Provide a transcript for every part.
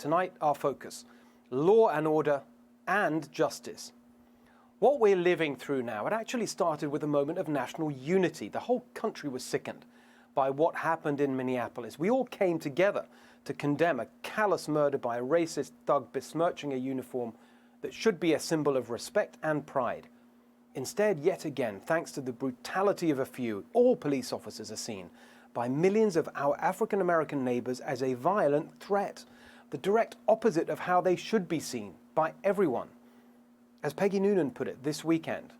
Tonight, our focus, law and order and justice. What we're living through now, it actually started with a moment of national unity. The whole country was sickened by what happened in Minneapolis. We all came together to condemn a callous murder by a racist thug besmirching a uniform that should be a symbol of respect and pride. Instead, yet again, thanks to the brutality of a few, all police officers are seen by millions of our African-American neighbors as a violent threat, the direct opposite of how they should be seen by everyone. As Peggy Noonan put it this weekend,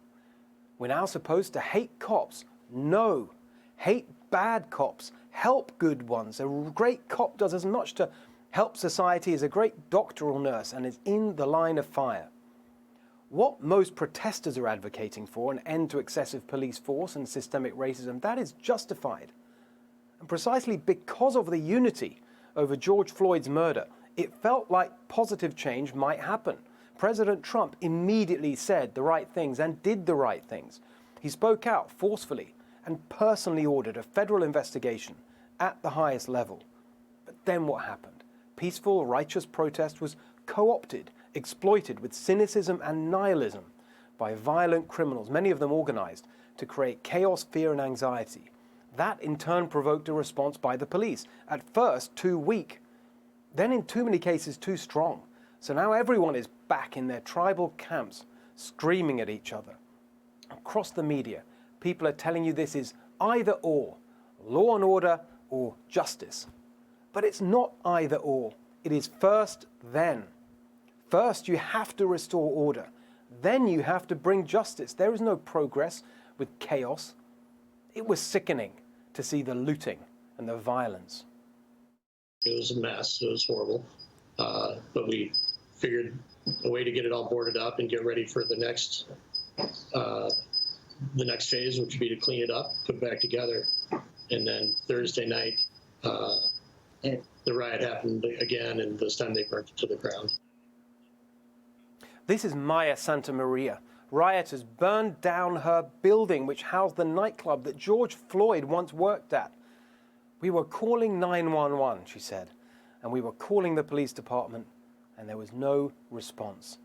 we're now supposed to hate cops. No, hate bad cops, help good ones. A great cop does as much to help society as a great doctor or nurse and is in the line of fire. What most protesters are advocating for, an end to excessive police force and systemic racism, that is justified. And precisely because of the unity over George Floyd's murder, it felt like positive change might happen. President Trump immediately said the right things and did the right things. He spoke out forcefully and personally ordered a federal investigation at the highest level. But then what happened? Peaceful, righteous protest was co-opted, exploited with cynicism and nihilism by violent criminals, many of them organized, to create chaos, fear, and anxiety. That in turn provoked a response by the police, at first too weak, then in too many cases too strong. So now everyone is back in their tribal camps, screaming at each other. Across the media, people are telling you this is either or, law and order or justice. But it's not either or, it is first then. First, you have to restore order. Then you have to bring justice. There is no progress with chaos. It was sickening to see the looting and the violence. It was a mess. It was horrible. But we figured a way to get it all boarded up and get ready for the next phase, which would be to clean it up, put it back together. And then Thursday night, the riot happened again, and this time they burnt it to the ground. This is Maya Santa Maria. Rioters burned down her building, which housed the nightclub that George Floyd once worked at. We were calling 911, she said, and we were calling the police department, and there was no response.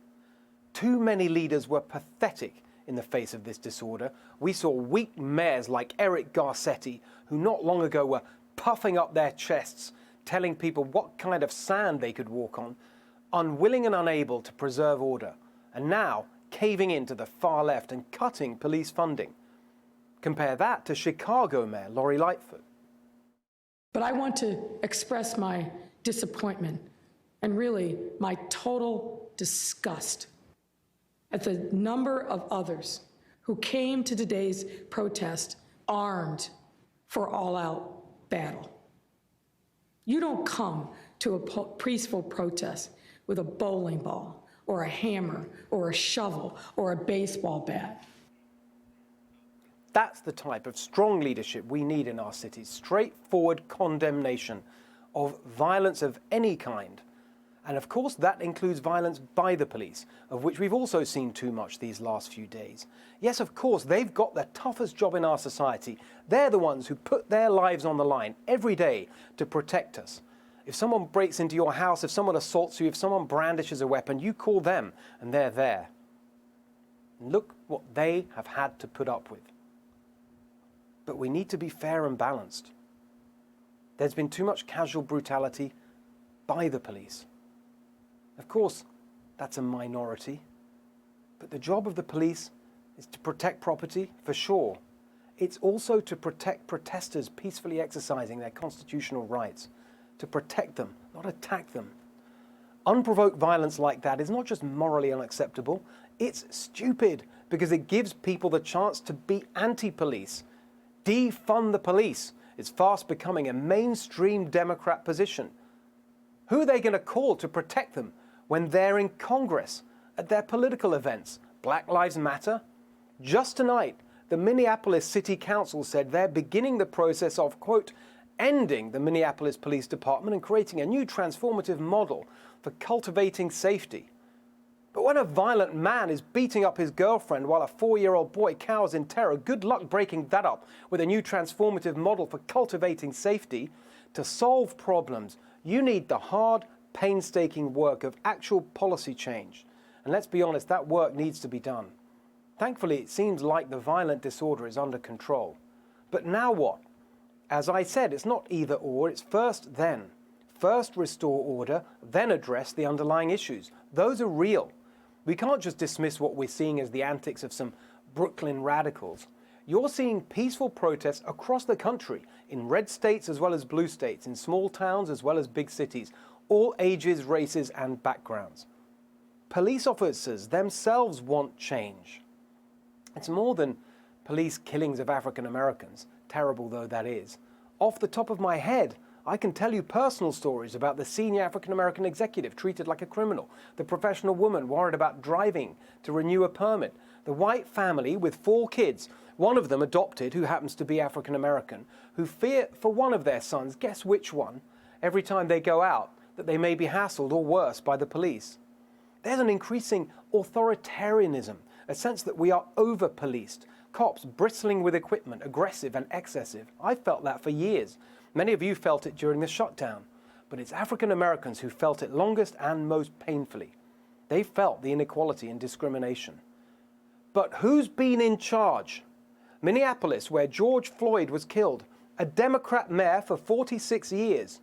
Too many leaders were pathetic in the face of this disorder. We saw weak mayors like Eric Garcetti, who not long ago were puffing up their chests, telling people what kind of sand they could walk on, unwilling and unable to preserve order, and now caving into the far left and cutting police funding. Compare that to Chicago Mayor Lori Lightfoot. But I want to express my disappointment and really my total disgust at the number of others who came to today's protest armed for all-out battle. You don't come to a peaceful protest with a bowling ball or a hammer or a shovel or a baseball bat. That's the type of strong leadership we need in our cities. Straightforward condemnation of violence of any kind. And of course, that includes violence by the police, of which we've also seen too much these last few days. Yes, of course, they've got the toughest job in our society. They're the ones who put their lives on the line every day to protect us. If someone breaks into your house, if someone assaults you, if someone brandishes a weapon, you call them and they're there. And look what they have had to put up with. But we need to be fair and balanced. There's been too much casual brutality by the police. Of course, that's a minority. But the job of the police is to protect property, for sure. It's also to protect protesters peacefully exercising their constitutional rights. To protect them, not attack them. Unprovoked violence like that is not just morally unacceptable, it's stupid because it gives people the chance to be anti-police. Defund the police is fast becoming a mainstream Democrat position. Who are they going to call to protect them when they're in Congress, at their political events? Black Lives Matter? Just tonight, the Minneapolis City Council said they're beginning the process of, quote, ending the Minneapolis Police Department and creating a new transformative model for cultivating safety. But when a violent man is beating up his girlfriend while a 4-year-old boy cowers in terror, good luck breaking that up with a new transformative model for cultivating safety. To solve problems, you need the hard, painstaking work of actual policy change. And let's be honest, that work needs to be done. Thankfully, it seems like the violent disorder is under control. But now what? As I said, it's not either or, it's first then. First restore order, then address the underlying issues. Those are real. We can't just dismiss what we're seeing as the antics of some Brooklyn radicals. You're seeing peaceful protests across the country, in red states as well as blue states, in small towns as well as big cities, all ages, races, and backgrounds. Police officers themselves want change. It's more than police killings of African Americans, terrible though that is. Off the top of my head, I can tell you personal stories about the senior African American executive treated like a criminal, the professional woman worried about driving to renew a permit, the white family with 4 kids, one of them adopted who happens to be African American, who fear for one of their sons, guess which one, every time they go out, that they may be hassled or worse by the police. There's an increasing authoritarianism, a sense that we are over-policed, cops bristling with equipment, aggressive and excessive. I've felt that for years. Many of you felt it during the shutdown, but it's African Americans who felt it longest and most painfully. They felt the inequality and discrimination. But who's been in charge? Minneapolis, where George Floyd was killed, a Democrat mayor for 46 years.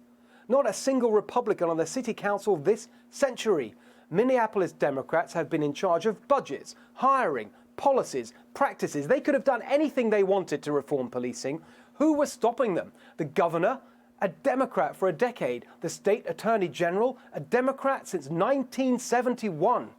Not a single Republican on the city council this century. Minneapolis Democrats have been in charge of budgets, hiring, policies, practices. They could have done anything they wanted to reform policing. Who was stopping them? The governor, a Democrat for a decade. The state attorney general, a Democrat since 1971.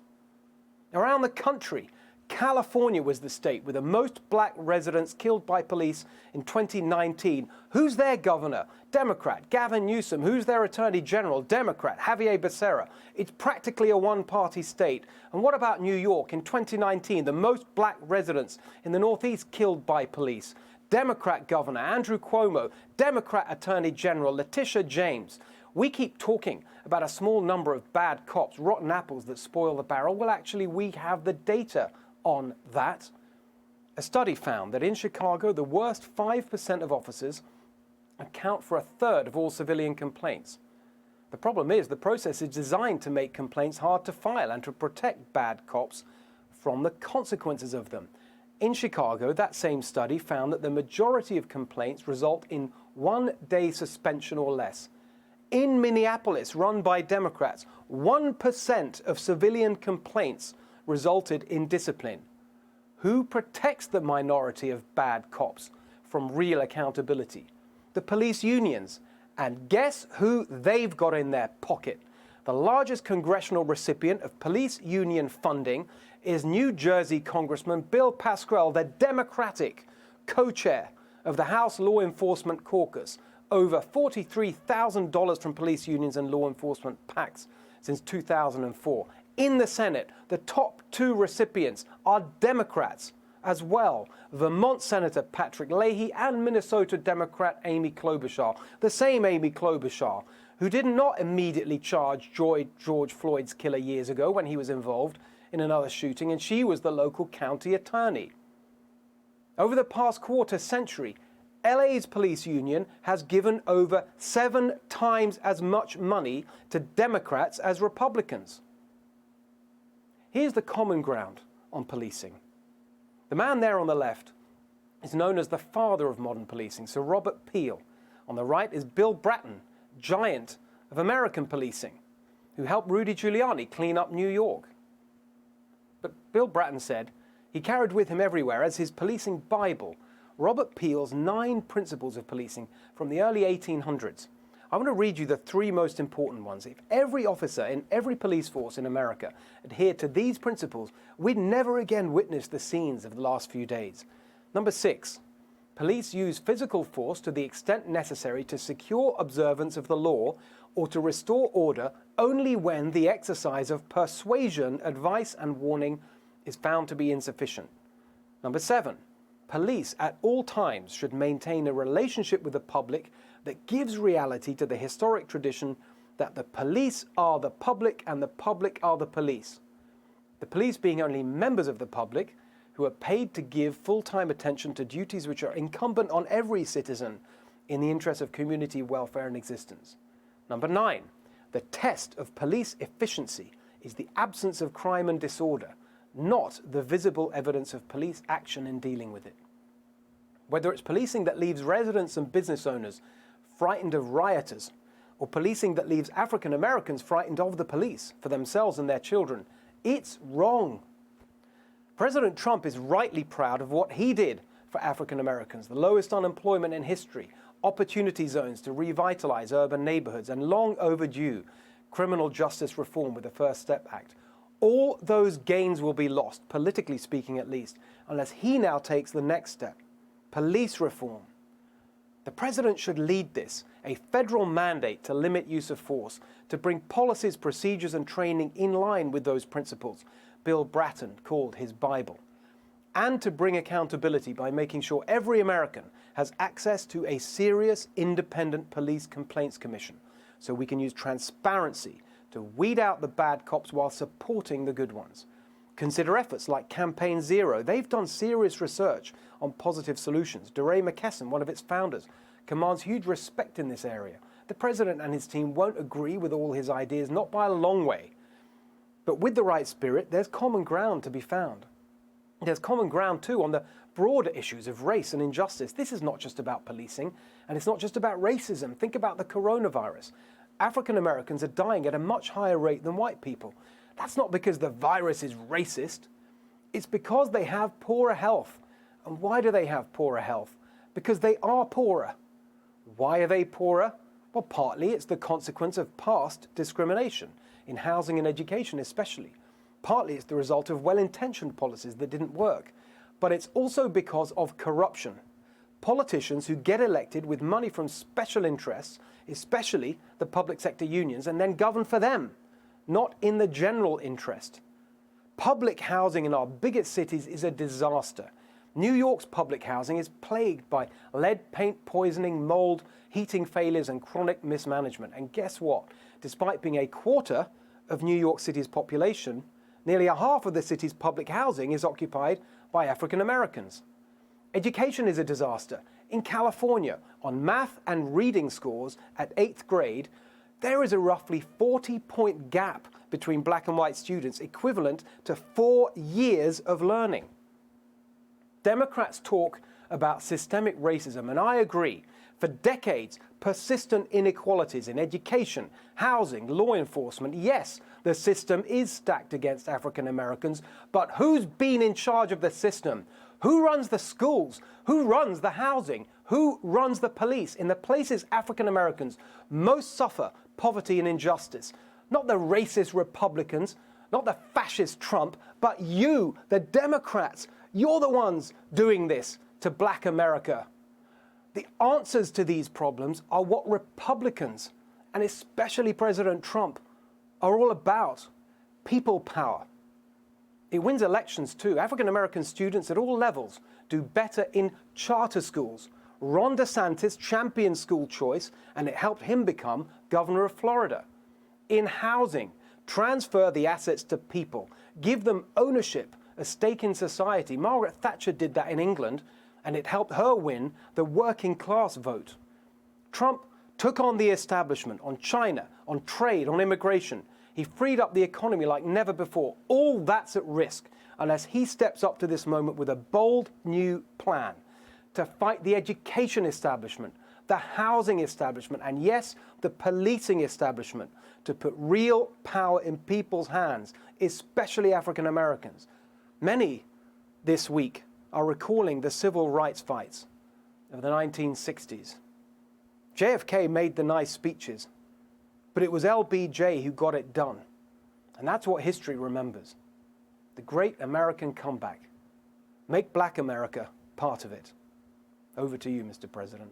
Around the country, California was the state with the most black residents killed by police in 2019. Who's their governor? Democrat. Gavin Newsom. Who's their attorney general? Democrat. Javier Becerra. It's practically a one-party state. And what about New York in 2019? The most black residents in the Northeast killed by police. Democrat governor Andrew Cuomo. Democrat attorney general Letitia James. We keep talking about a small number of bad cops, rotten apples that spoil the barrel. Well, actually, we have the data on that. A study found that in Chicago, the worst 5% of officers account for 1/3 of all civilian complaints. The problem is the process is designed to make complaints hard to file and to protect bad cops from the consequences of them. In Chicago, that same study found that the majority of complaints result in 1-day suspension or less. In Minneapolis, run by Democrats, 1% of civilian complaints resulted in discipline. Who protects the minority of bad cops from real accountability? The police unions. And guess who they've got in their pocket? The largest congressional recipient of police union funding is New Jersey Congressman Bill Pascrell, the Democratic co-chair of the House Law Enforcement Caucus. Over $43,000 from police unions and law enforcement PACs since 2004. In the Senate, the top 2 recipients are Democrats as well. Vermont Senator Patrick Leahy and Minnesota Democrat Amy Klobuchar. The same Amy Klobuchar, who did not immediately charge George Floyd's killer years ago when he was involved in another shooting, and she was the local county attorney. Over the past quarter century, LA's police union has given over 7 times as much money to Democrats as Republicans. Here's the common ground on policing. The man there on the left is known as the father of modern policing, Sir Robert Peel. On the right is Bill Bratton, giant of American policing, who helped Rudy Giuliani clean up New York. But Bill Bratton said he carried with him everywhere as his policing Bible Robert Peel's 9 principles of policing from the early 1800s. I want to read you the 3 most important ones. If every officer in every police force in America adhered to these principles, we'd never again witness the scenes of the last few days. Number 6, police use physical force to the extent necessary to secure observance of the law or to restore order only when the exercise of persuasion, advice, and warning is found to be insufficient. Number 7, police at all times should maintain a relationship with the public that gives reality to the historic tradition that the police are the public and the public are the police. The police being only members of the public who are paid to give full-time attention to duties which are incumbent on every citizen in the interest of community welfare and existence. Number 9, The test of police efficiency is the absence of crime and disorder, not the visible evidence of police action in dealing with it. Whether it's policing that leaves residents and business owners frightened of rioters, or policing that leaves African Americans frightened of the police for themselves and their children, it's wrong. President Trump is rightly proud of what he did for African Americans, the lowest unemployment in history, opportunity zones to revitalize urban neighborhoods, and long overdue criminal justice reform with the First Step Act. All those gains will be lost, politically speaking at least, unless he now takes the next step, police reform. The president should lead this, a federal mandate to limit use of force, to bring policies, procedures, and training in line with those principles Bill Bratton called his Bible, and to bring accountability by making sure every American has access to a serious, independent police complaints commission, so we can use transparency to weed out the bad cops while supporting the good ones. Consider efforts like Campaign Zero. They've done serious research on positive solutions. DeRay McKesson, one of its founders, commands huge respect in this area. The president and his team won't agree with all his ideas, not by a long way. But with the right spirit, there's common ground to be found. There's common ground, too, on the broader issues of race and injustice. This is not just about policing, and it's not just about racism. Think about the coronavirus. African Americans are dying at a much higher rate than white people. That's not because the virus is racist. It's because they have poorer health. And why do they have poorer health? Because they are poorer. Why are they poorer? Well, partly it's the consequence of past discrimination, in housing and education especially. Partly it's the result of well-intentioned policies that didn't work. But it's also because of corruption. Politicians who get elected with money from special interests, especially the public sector unions, and then govern for them, not in the general interest. Public housing in our biggest cities is a disaster. New York's public housing is plagued by lead paint poisoning, mold, heating failures, and chronic mismanagement. And guess what? Despite being a quarter of New York City's population, nearly a half of the city's public housing is occupied by African Americans. Education is a disaster. In California, on math and reading scores at 8th grade, there is a roughly 40-point gap between black and white students, equivalent to 4 years of learning. Democrats talk about systemic racism, and I agree. For decades, persistent inequalities in education, housing, law enforcement, yes, the system is stacked against African Americans, but who's been in charge of the system? Who runs the schools? Who runs the housing? Who runs the police in the places African Americans most suffer poverty and injustice? Not the racist Republicans, not the fascist Trump, but you, the Democrats. You're the ones doing this to black America. The answers to these problems are what Republicans, and especially President Trump, are all about. People power. It wins elections too. African American students at all levels do better in charter schools. Ron DeSantis championed school choice, and it helped him become governor of Florida. In housing, transfer the assets to people. Give them ownership, a stake in society. Margaret Thatcher did that in England, and it helped her win the working class vote. Trump took on the establishment on China, on trade, on immigration. He freed up the economy like never before. All that's at risk unless he steps up to this moment with a bold new plan to fight the education establishment, the housing establishment, and yes, the policing establishment, to put real power in people's hands, especially African Americans. Many this week are recalling the civil rights fights of the 1960s. JFK made the nice speeches, but it was LBJ who got it done. And that's what history remembers. The great American comeback. Make Black America part of it. Over to you, Mr. President.